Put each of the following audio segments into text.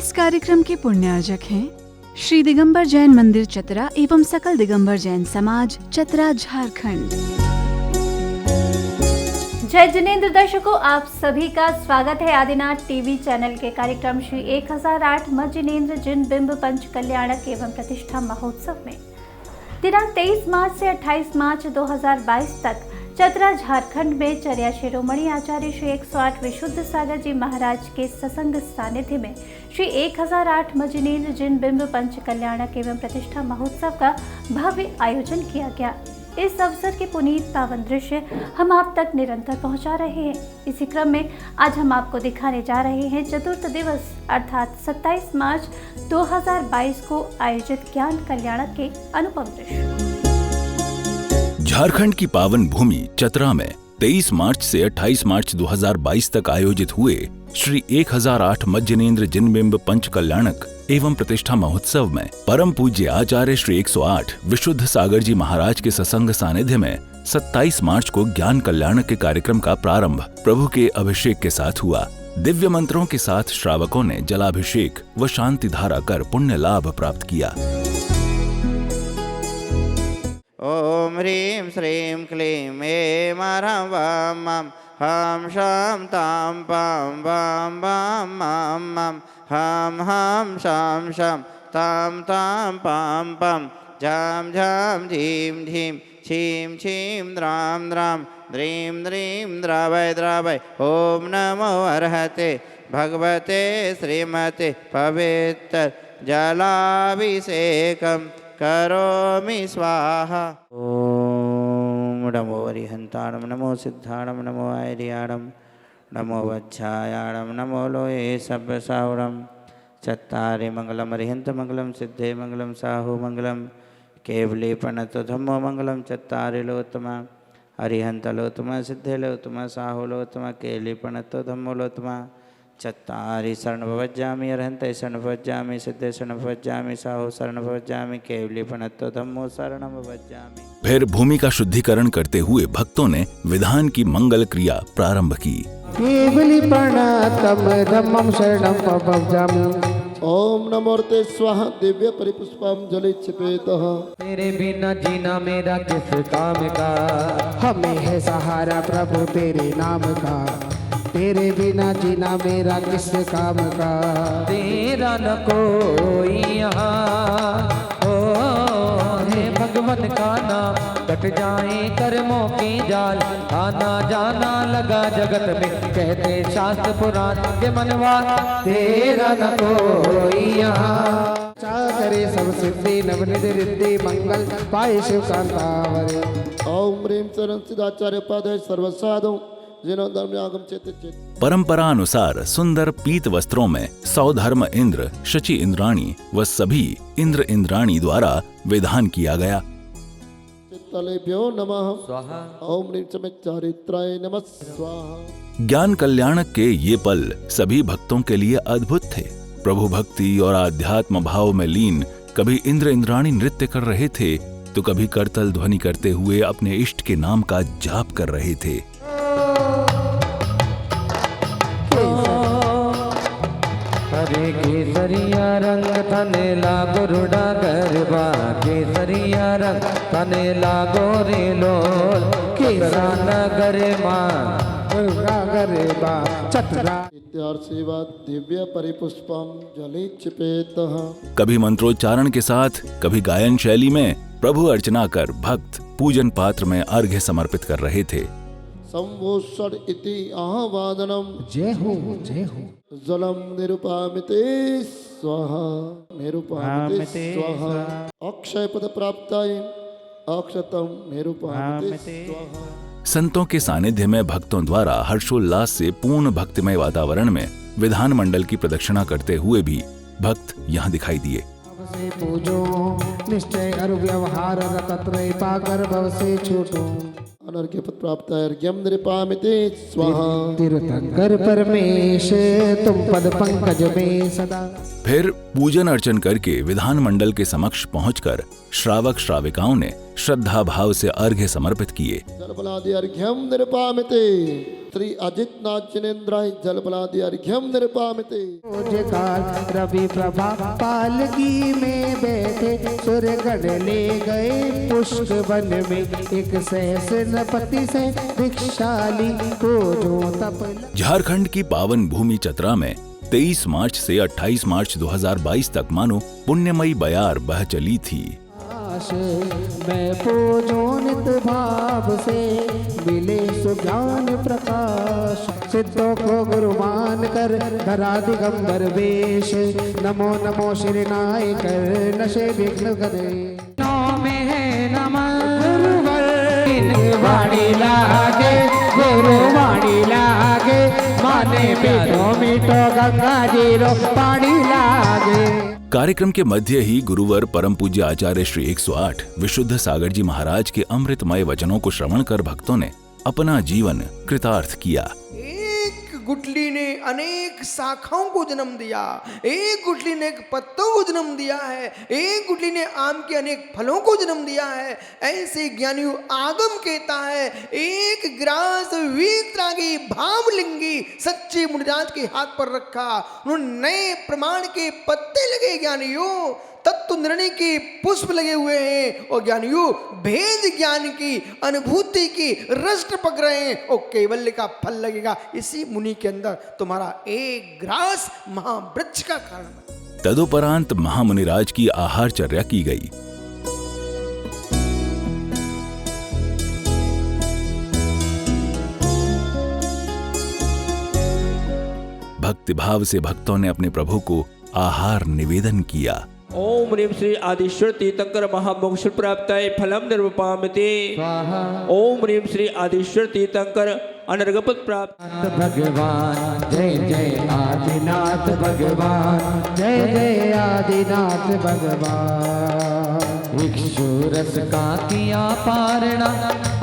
इस कार्यक्रम के पुण्यार्जक हैं श्री दिगंबर जैन मंदिर चतरा एवं सकल दिगंबर जैन समाज चतरा झारखंड। जय जिनेंद्र दर्शकों, आप सभी का स्वागत है आदिनाथ टीवी चैनल के कार्यक्रम श्री 1008 मध्य जिनेंद्र जिन बिंब पंच कल्याणक एवं प्रतिष्ठा महोत्सव में दिनांक 23 मार्च से 28 मार्च 2022 तक चतरा झारखंड में चर्या शिरोमणि आचार्य श्री 108 विशुद्ध सागर जी महाराज के सत्संग सानिध्य में श्री 1008 मध्य जिनेंद्र जिन बिंब पंच कल्याणक एवं प्रतिष्ठा महोत्सव का भव्य आयोजन किया गया। इस अवसर के पुनीत पावन दृश्य हम आप तक निरंतर पहुंचा रहे हैं। इसी क्रम में आज हम आपको दिखाने जा रहे हैं चतुर्थ दिवस अर्थात 27 मार्च 2022 को आयोजित ज्ञान कल्याणक के अनुपम दृश्य। झारखंड की पावन भूमि चतरा में 23 मार्च से 28 मार्च 2022 तक आयोजित हुए श्री 1008 मध्य जिनेंद्र जिन बिंब पंच कल्याणक एवं प्रतिष्ठा महोत्सव में परम पूज्य आचार्य श्री 108 विशुद्ध सागर जी महाराज के सत्संग सानिध्य में 27 मार्च को ज्ञान कल्याणक के कार्यक्रम का प्रारंभ प्रभु के अभिषेक के साथ हुआ। दिव्य मंत्रों के साथ श्रावकों ने जलाभिषेक व शांति धारा कर पुण्य लाभ प्राप्त किया। ओम ह्रीं श्रीं क्लीं ऐं मां वां मां हम शाम ताम पाम वाम वाम माम माम हम शाम शाम ताम ताम पाम पाम झाम झाम धीम धीम छीम छीम द्राम द्राम द्रीम द्रीम द्रावय द्रावय। ओम नमो अर्हते भगवते श्रीमते पवित्र जलाभिषेकम करोमि स्वाहा। ओम नमो अरिहंताणम नमो सिद्धाणम नमो ऐर्याणम नमो वज्रायाणम नमो लोये सब्बसाहुरम। चत्तारि मंगलम अरिहंत मंगलम सिद्धे मंगलम साहु मंगलम केवले प्रणतो धम्मो मंगलम। चत्तारि लोतमा अरिहंत लोतमा सिद्धे लोतमा साहु लोतमा केवले प्रणतो धम्मो लोतमा। चत्तारि शरण भवज्जामि अरहंत शरण भवज्जामि सिद्धे शरण भवज्जामि साहु शरण भवज्जामि केवली प्रणतो धम्मो शरणम भवज्जामि। फिर भूमि का शुद्धिकरण करते हुए भक्तों ने विधान की मंगल क्रिया प्रारंभ की। केवली प्रणतम धम्मं शरणं भवज्जामि। ओम नमोर्ते स्वाहा दिव्य परिपुष्पम जलिक्षिपेतः। तेरे बिना जीना मेरा किस काम का, हमें है सहारा प्रभु तेरे नाम का। तेरे बिना जीना मेरा किस काम का, तेरा न कोई यहाँ हो। हे भगवान का नाम कट जाए कर्मों की जाल, आना जाना लगा जगत में कहते शास्त्र पुराण के मनवा। तेरा न कोई यहाँ करे सब सिद्धि नवनिधि रिद्धि मंगल पाए शिव कांतावरे। ओम ह्रीं चरण सिद्धाचार्य पद सर्वसाधु परंपरा अनुसार सुंदर पीत वस्त्रों में सौधर्म इंद्र शची इंद्राणी व सभी इंद्र इंद्राणी द्वारा विधान किया गया। ओम ह्रीं चरित्राय नमः स्वाहा। ज्ञान कल्याणक के ये पल सभी भक्तों के लिए अद्भुत थे। प्रभु भक्ति और आध्यात्म भाव में लीन कभी इंद्र इंद्राणी नृत्य कर रहे थे तो कभी करतल ध्वनि करते हुए अपने इष्ट के नाम का जाप कर रहे थे। हरे केसरिया रंग तने लागो रुड़ा गरबा, केसरिया रंग तने लागो रे लोल। केसरा नगर मां गरबा चतरा सेवा दिव्य परिपुष्पम जलिक्षिपेतः। कभी मंत्रोच्चारण के साथ कभी गायन शैली में प्रभु अर्चना कर भक्त पूजन पात्र में अर्घ्य समर्पित कर रहे थे। संवोषण इति आवादनम जय हो जय हो। जलम निरुपामिते स्वाहा निरुपामिते स्वाहा। अक्षय पद प्राप्ताय अक्षतम निरुपामिते स्वाहा। संतों के सानिध्य में भक्तों द्वारा हर्षोल्लास से पूर्ण भक्तिमय वातावरण में विधान मंडल की प्रदक्षिणा करते हुए भी भक्त यहाँ दिखाई दिए। पूजो निश्चय और व्यवहार तत्र पाकर भव से छूटो। अनर्घ्य पद प्राप्त अर्घ्यम निरुपामिते स्वाहा। तीर्थंकर परमेश तुम पद पंकज में सदा। फिर पूजन अर्चन करके विधान मंडल के समक्ष पहुंचकर श्रावक श्राविकाओं ने श्रद्धा भाव से अर्घ्य समर्पित किए। जलबलादि अर्घ्यम निरुपामिते श्री अजितनाथ जिनेन्द्राय जलपलादि अर्घ्यम निर्पामिते। काल रवि प्रभा पालकी में बैठे सूर्यगण ले गए पुष्प वन में, एक सहस्रपति से भिक्षाली को जो तप। झारखंड की पावन भूमि चतरा में 23 मार्च से 28 मार्च 2022 तक मानो पुण्यमयी बयार बह चली थी। मैं पूजो नित भाव से, मिले सुज्ञान प्रकाश। सिद्धों को गुरु मान कर धरा दिगंबर वेश, नमो नमो श्री नाय कर नशे विघ्न करे। नौ में है नमः गुरुवर, वाणी लागे गुरु वाणी लागे, माने मीठो मीठो गंगा जी रो पानी लागे। कार्यक्रम के मध्य ही गुरुवर परम पूज्य आचार्य श्री 108 विशुद्ध सागर जी महाराज के अमृतमय वचनों को श्रवण कर भक्तों ने अपना जीवन कृतार्थ किया। एक गुठली ने अनेक शाखाओं को जन्म दिया, एक गुठली ने एक पत्तों को जन्म दिया है, एक गुठली ने आम के अनेक फलों को जन्म दिया है। ऐसे ज्ञानियों आगम कहता है, एक ग्रास वीतरागी भावलिंगी सच्चे मुनिराज के हाथ पर रखा, उन्होंने नए प्रमाण के पत्ते लगे ज्ञानियों, तत्व निर्णय के पुष्प लगे हुए हैं, और ज्ञानियों भेद ज्ञान की अनुभूति की रस टपक रहे हैं, और कैवल्य का फल लगेगा इसी मुनि के अंदर। तुम्हारा एक ग्रास महावृक्ष का कारण। तदुपरांत महामुनिराज की आहारचर्या की गई। भक्तिभाव से भक्तों ने अपने प्रभु को आहार निवेदन किया। ओम ह्रीं श्री आदिश्वर तीर्थंकर महामोक्ष प्राप्ताय फलम निर्वपामिते। ओम ह्रीं श्री आदिश्वर तीर्थंकर अनर्गपत प्राप्त। भगवान जय जय आदिनाथ भगवान, जय जय आदिनाथ भगवान। इक्षुरस का किया पारणा,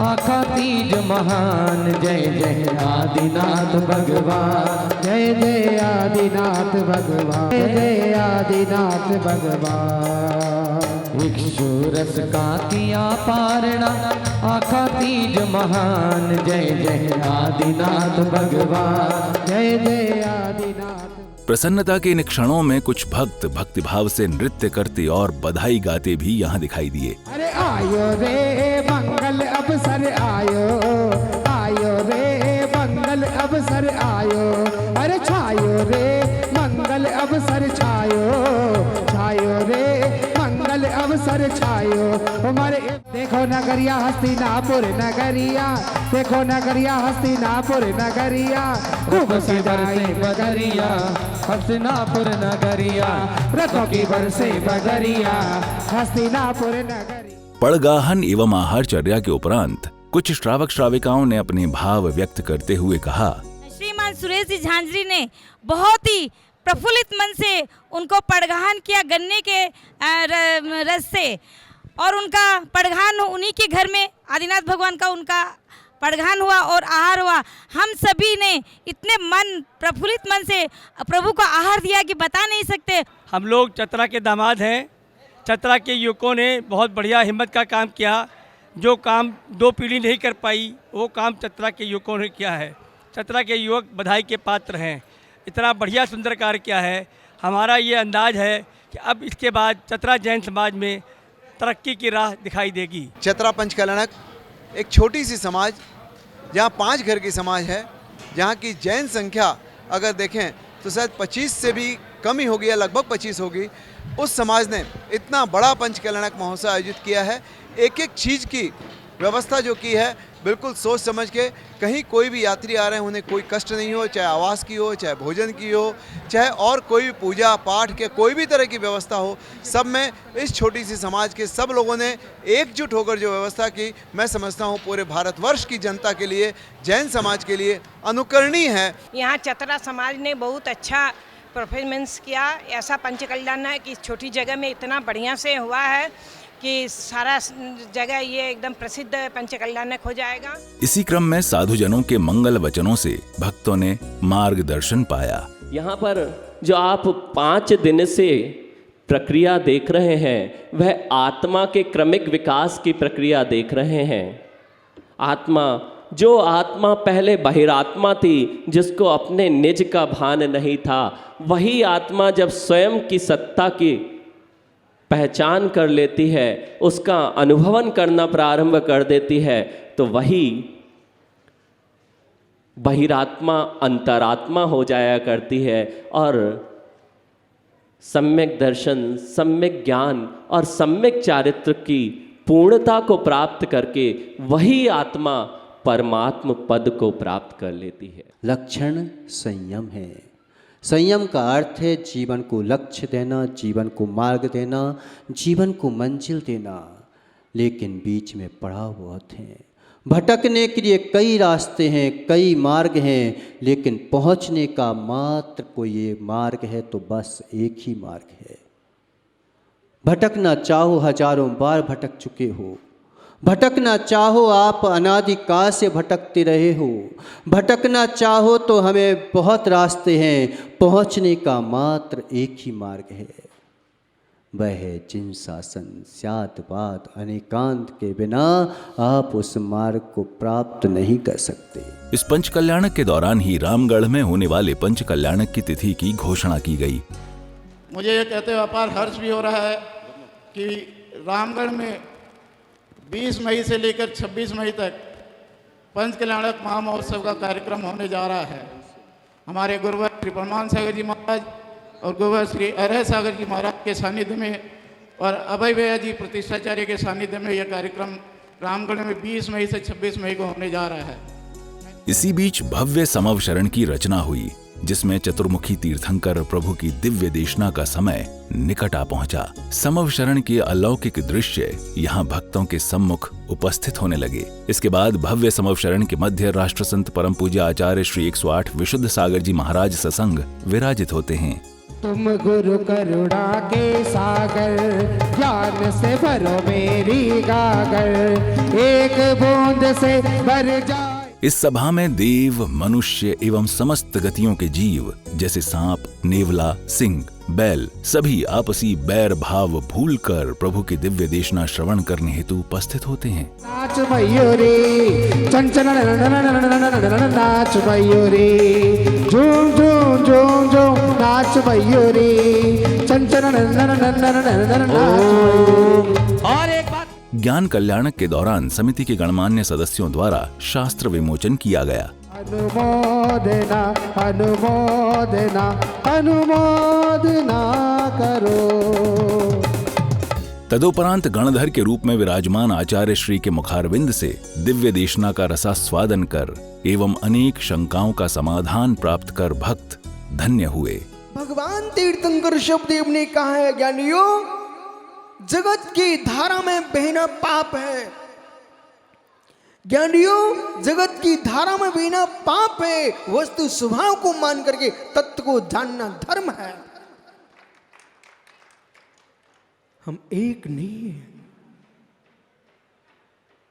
आखा तीज महान, जय जय आदिनाथ भगवान, जय जय आदिनाथ भगवान, जय जय आदिनाथ भगवान। इक्षुरस का किया पारणा, आखा तीज महान, जय जय आदिनाथ भगवान, जय जय आदिनाथ। प्रसन्नता के इन क्षणों में कुछ भक्त भक्तिभाव से नृत्य करते और बधाई गाते भी यहाँ दिखाई दिए। अरे आयो रे मंगल अवसर आयो, आयो रे मंगल अवसर आयो, अरे छायो रे मंगल अवसर छायो, छायो रे मंगल अवसर छायो। हमारे देखो नगरिया हस्तिनापुर नगरिया, देखो नगरिया हस्तिनापुर नगरिया, खूब सजाए बगरिया हस्तिनापुर नगरिया, रथों की बरसे बगरिया हस्तिनापुर नगरिया। पड़गाहन एवं आहारचर्या के उपरांत कुछ श्रावक श्राविकाओं ने अपने भाव व्यक्त करते हुए कहा। श्रीमान सुरेश जी झांझरी ने बहुत ही प्रफुल्लित मन से उनको पड़गाहन किया गन्ने के रस से, और उनका पड़गाहन उन्हीं के घर में आदिनाथ भगवान का उनका पड़गाहन हुआ और आहार हुआ। हम सभी ने इतने मन प्रफुल्लित मन से प्रभु को आहार दिया कि बता नहीं सकते। हम लोग चतरा के दामाद हैं। चतरा के युवकों ने बहुत बढ़िया हिम्मत का काम किया। जो काम 2 पीढ़ी नहीं कर पाई वो काम चतरा के युवकों ने किया है। चतरा के युवक बधाई के पात्र हैं। इतना बढ़िया सुंदर कार्य किया है। हमारा ये अंदाज है कि अब इसके बाद चतरा जैन समाज में तरक्की की राह दिखाई देगी। चतरा पंचकल्याणक एक छोटी सी समाज, जहाँ 5 घर की समाज है, जहाँ की जैन संख्या अगर देखें तो शायद 25 से भी कम ही होगी या लगभग 25 होगी। उस समाज ने इतना बड़ा पंचकल्याणक महोत्सव आयोजित किया है। एक एक चीज़ की व्यवस्था जो की है बिल्कुल सोच समझ के, कहीं कोई भी यात्री आ रहे हैं उन्हें कोई कष्ट नहीं हो, चाहे आवास की हो, चाहे भोजन की हो, चाहे और कोई भी पूजा पाठ के कोई भी तरह की व्यवस्था हो, सब में इस छोटी सी समाज के सब लोगों ने एकजुट होकर जो व्यवस्था की, मैं समझता हूँ पूरे भारतवर्ष की जनता के लिए, जैन समाज के लिए अनुकरणीय है। यहाँ चतरा समाज ने बहुत अच्छा परफॉर्मेंस किया। ऐसा पंचकल्याण है कि छोटी जगह में इतना बढ़िया से हुआ है कि सारा जगह ये एकदम प्रसिद्ध पंचकल्याणक हो जाएगा। इसी क्रम में साधुजनों के मंगल वचनों से भक्तों ने मार्गदर्शन पाया। यहाँ पर जो आप 5 दिन से प्रक्रिया देख रहे हैं वह आत्मा के क्रमिक विकास की प्रक्रिया देख रहे हैं। आत्मा जो आत्मा पहले बहिरात्मा थी, जिसको अपने निज का भान नहीं था, वही आत्मा जब स्वयं की सत्ता की पहचान कर लेती है, उसका अनुभवन करना प्रारंभ कर देती है, तो वही बहिरात्मा अंतरात्मा हो जाया करती है और सम्यक दर्शन, सम्यक ज्ञान और सम्यक चारित्र की पूर्णता को प्राप्त करके वही आत्मा परमात्म पद को प्राप्त कर लेती है। लक्षण संयम है। संयम का अर्थ है जीवन को लक्ष्य देना, जीवन को मार्ग देना, जीवन को मंजिल देना, लेकिन बीच में पड़ाव बहुत हैं। भटकने के लिए कई रास्ते हैं, कई मार्ग हैं, लेकिन पहुंचने का मात्र कोई ये मार्ग है तो बस एक ही मार्ग है। भटकना चाहो, हजारों बार भटक चुके हो। भटकना चाहो, आप अनादिकाल से भटकते रहे हो। भटकना चाहो तो हमें बहुत रास्ते हैं, पहुंचने का मात्र एक ही मार्ग है, वह है जिन शासन स्यात बात अनेकांत के बिना आप उस मार्ग को प्राप्त नहीं कर सकते। इस पंच कल्याणक के दौरान ही रामगढ़ में होने वाले पंच कल्याणक की तिथि की घोषणा की गई। मुझे ये कहते हुए अपार हर्ष भी हो रहा है कि रामगढ़ में 20 मई से लेकर 26 मई तक पंच कल्याणक महामहोत्सव का कार्यक्रम होने जा रहा है। हमारे गुरुवर श्री परमान सागर जी महाराज और गुरुवर श्री अरह सागर जी महाराज के सानिध्य में और अभय भैया जी प्रतिष्ठाचार्य के सानिध्य में यह कार्यक्रम रामगढ़ में 20 मई से 26 मई को होने जा रहा है। इसी बीच भव्य समवशरण की रचना हुई, जिसमें चतुर्मुखी तीर्थंकर प्रभु की दिव्य देशना का समय निकट आ पहुंचा। समवशरण के अलौकिक दृश्य यहाँ भक्तों के सम्मुख उपस्थित होने लगे। इसके बाद भव्य समवशरण के मध्य राष्ट्र संत परम पूज्य आचार्य श्री 108 विशुद्ध सागर जी महाराज ससंग विराजित होते हैं। तुम गुरु करुणा के सागर, ज्ञान से भरो मेरी गागर, एक बूंद से भर जाए। इस सभा में देव, मनुष्य एवं समस्त गतियों के जीव जैसे सांप, नेवला, सिंह, बैल सभी आपसी बैर भाव भूलकर प्रभु की दिव्य देशना श्रवण करने हेतु उपस्थित होते हैं। नाच मयूरी चंचल नाच मयूरी, झूम झूम झूम झूम नाच मयूरी चंचल और एक बात। ज्ञान कल्याणक के दौरान समिति के गणमान्य सदस्यों द्वारा शास्त्र विमोचन किया गया। अनुमोदना अनुमोदना अनुमोदना करो। तदुपरांत गणधर के रूप में विराजमान आचार्य श्री के मुखारविंद से दिव्य देशना का रसास्वादन कर एवं अनेक शंकाओं का समाधान प्राप्त कर भक्त धन्य हुए। भगवान तीर्थंकर शब्देव ने कहा है, ज्ञानियों, जगत की धारा में बहना पाप है। ज्ञानियों, जगत की धारा में बहना पाप है। वस्तु स्वभाव को मान करके तत्व को जानना धर्म है। हम एक नहीं है,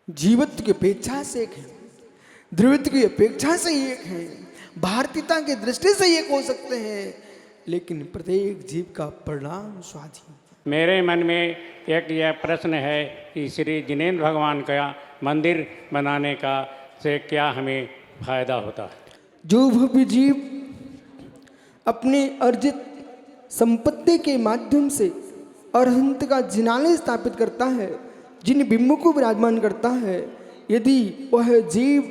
जीवत्व की अपेक्षा से एक है, ध्रुवत्व की अपेक्षा से एक है, भारतीयता की दृष्टि से एक हो सकते हैं, लेकिन प्रत्येक जीव का परिणाम स्वाधीन। मेरे मन में एक यह प्रश्न है कि श्री जिनेंद्र भगवान का मंदिर बनाने का से क्या हमें फायदा होता है? जो भव्य जीव अपने अर्जित संपत्ति के माध्यम से अरहंत का जिनालय स्थापित करता है, जिन बिंबों को विराजमान करता है, यदि वह जीव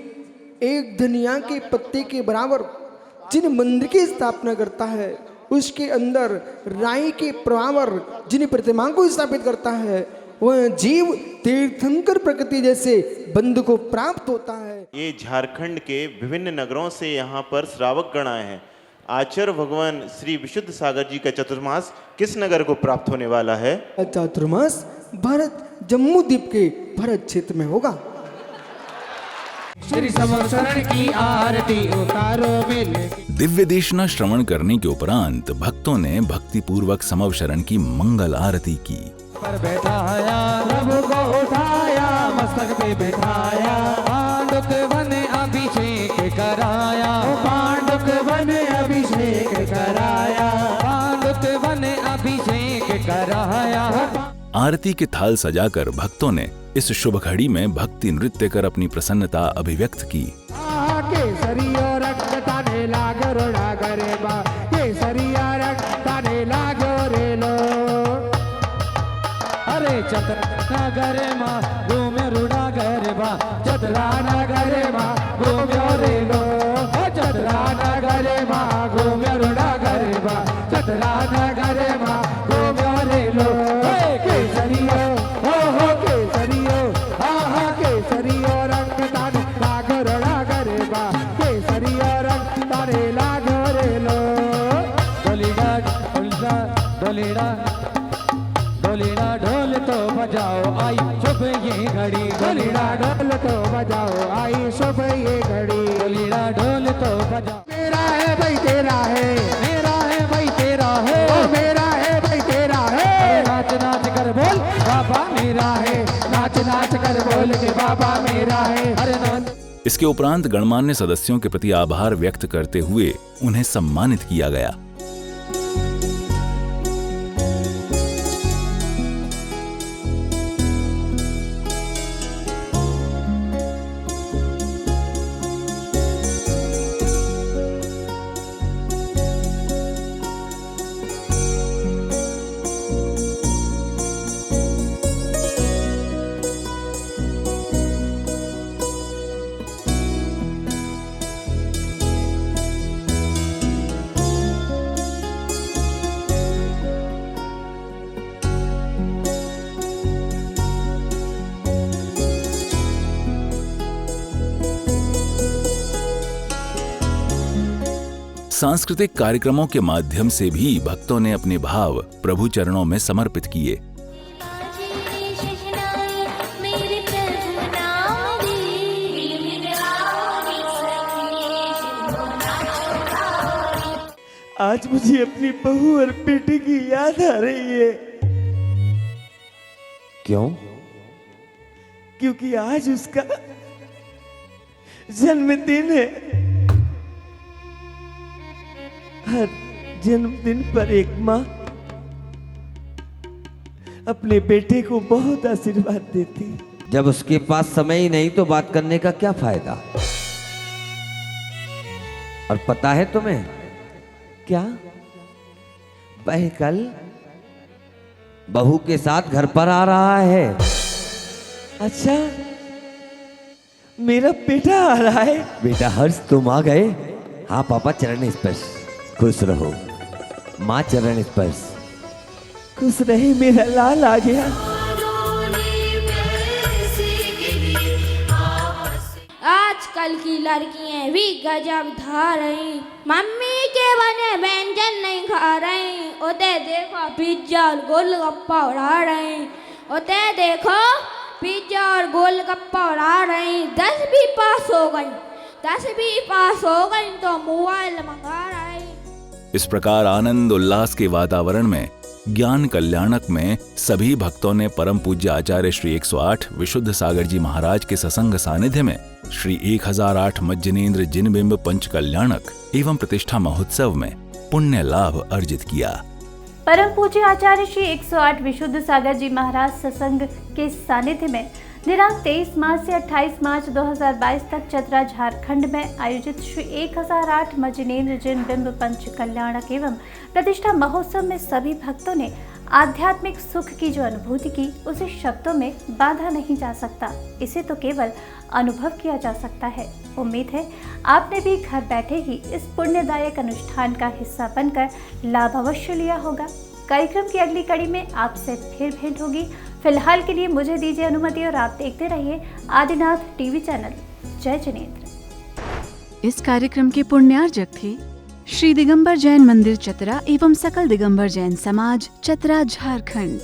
एक धनिया के पत्ते के बराबर जिन मंदिर की स्थापना करता है, उसके अंदर राई के बराबर जिन प्रतिमा को स्थापित करता है, वह जीव तीर्थंकर प्रकृति जैसे बंधु को प्राप्त होता है। ये झारखंड के विभिन्न नगरों से यहाँ पर श्रावक गण आए हैं। आचार्य भगवान श्री विशुद्ध सागर जी का चतुर्मास किस नगर को प्राप्त होने वाला है? चतुर्मास भरत जम्मू द्वीप के भरत क्षेत्र में होगा। श्री समवशरण की आरती उतारो मिले। दिव्य देशना श्रवण करने के उपरांत भक्तों ने भक्ति पूर्वक समवशरण की मंगल आरती की। पर बैठाया प्रभु को उठाया, मस्तक पे बैठाया, पांडुक वन अभिषेक कराया, पांडुक वन अभिषेक कराया, पांडुक वन अभिषेक कराया। आरती के थाल सजाकर भक्तों ने इस शुभ घड़ी में भक्ति नृत्य कर अपनी प्रसन्नता अभिव्यक्त की। केसरिया रंग ताने लागो रोड़ा करे बा, केसरिया रंग ताने लागो रे लो। अरे चतरा नगरे माँ घूमे रुड़ा करे बा, चतरा नगरे माँ घूमे रे लो। चतरा नगरे माँ घूमे रुड़ा करे बा, चतरा नगरे माँ घूमे रे लो। केसरियो हो केसरियो, हाँ केसरियो रंग ताने लागो रोड़ा करे बा, केसरियो रंग ताने लागो रे लो। डोलीडा उल्टा डोलीडा डोलीडा ढोल तो बजाओ आई शुभ ये घड़ी, डोलीडा ढोल तो बजाओ आई शुभ ये घड़ी, डोलीडा ढोल तो बजाओ। मेरा है भाई तेरा है, मेरा है भाई तेरा है, ओ मेरा है भाई तेरा है। नाच नाच कर बोल बाबा मेरा है, नाच नाच कर बोल के बाबा मेरा है। अरे नाच। इसके उपरांत गणमान्य सदस्यों के प्रति आभार व्यक्त करते हुए उन्हें सम्मानित किया गया। सांस्कृतिक कार्यक्रमों के माध्यम से भी भक्तों ने अपने भाव प्रभु चरणों में समर्पित किए। आज मुझे अपनी बहू और बेटे की याद आ रही है। क्यों? क्योंकि आज उसका जन्मदिन है। हर जन्मदिन पर एक माँ अपने बेटे को बहुत आशीर्वाद देती। जब उसके पास समय ही नहीं तो बात करने का क्या फायदा? और पता है तुम्हें क्या, वह कल बहू के साथ घर पर आ रहा है। अच्छा, मेरा बेटा आ रहा है? बेटा हर्ष तुम आ गए? हाँ पापा, चरण स्पर्श। खुश रहो माँ, चरण स्पर्श। खुश रहे, मेरा लाल आ गया। आजकल की लड़कियां भी गजब धा रही, मम्मी के बने व्यंजन नहीं खा रही। उते देखो पिज्जा और गोलगप्पा उड़ा रही, उते देखो पिज्जा और गोलगप्पा उड़ा रही। 10वीं पास हो गई, 10वीं पास हो गई तो मोबाइल मंगा रही। इस प्रकार आनंद उल्लास के वातावरण में ज्ञान कल्याणक में सभी भक्तों ने परम पूज्य आचार्य श्री 108 विशुद्ध सागर जी महाराज के ससंग सानिध्य में श्री 1008 मज्जनेन्द्र जिनबिंब पंच कल्याणक एवं प्रतिष्ठा महोत्सव में पुण्य लाभ अर्जित किया। परम पूज्य आचार्य श्री 108 विशुद्ध सागर जी महाराज सत्संग के सानिध्य में दिनांक 23 मार्च से 28 मार्च 2022 तक चतरा झारखंड में आयोजित श्री 1008 मज्जनेन्द्र जिनबिंब पंच कल्याणक एवं प्रतिष्ठा महोत्सव में सभी भक्तों ने आध्यात्मिक सुख की जो अनुभूति की, उसे शब्दों में बांधा नहीं जा सकता। इसे तो केवल अनुभव किया जा सकता है। उम्मीद है आपने भी घर बैठे ही इस पुण्यदायक अनुष्ठान का हिस्सा बनकर लाभ अवश्य लिया होगा। कार्यक्रम की अगली कड़ी में आपसे फिर भेंट होगी। फिलहाल के लिए मुझे दीजिए अनुमति और आप देखते रहिए आदिनाथ टीवी चैनल। जय जिनेंद्र। इस कार्यक्रम के पुण्यार्जक थे श्री दिगंबर जैन मंदिर चतरा एवं सकल दिगंबर जैन समाज चतरा झारखंड।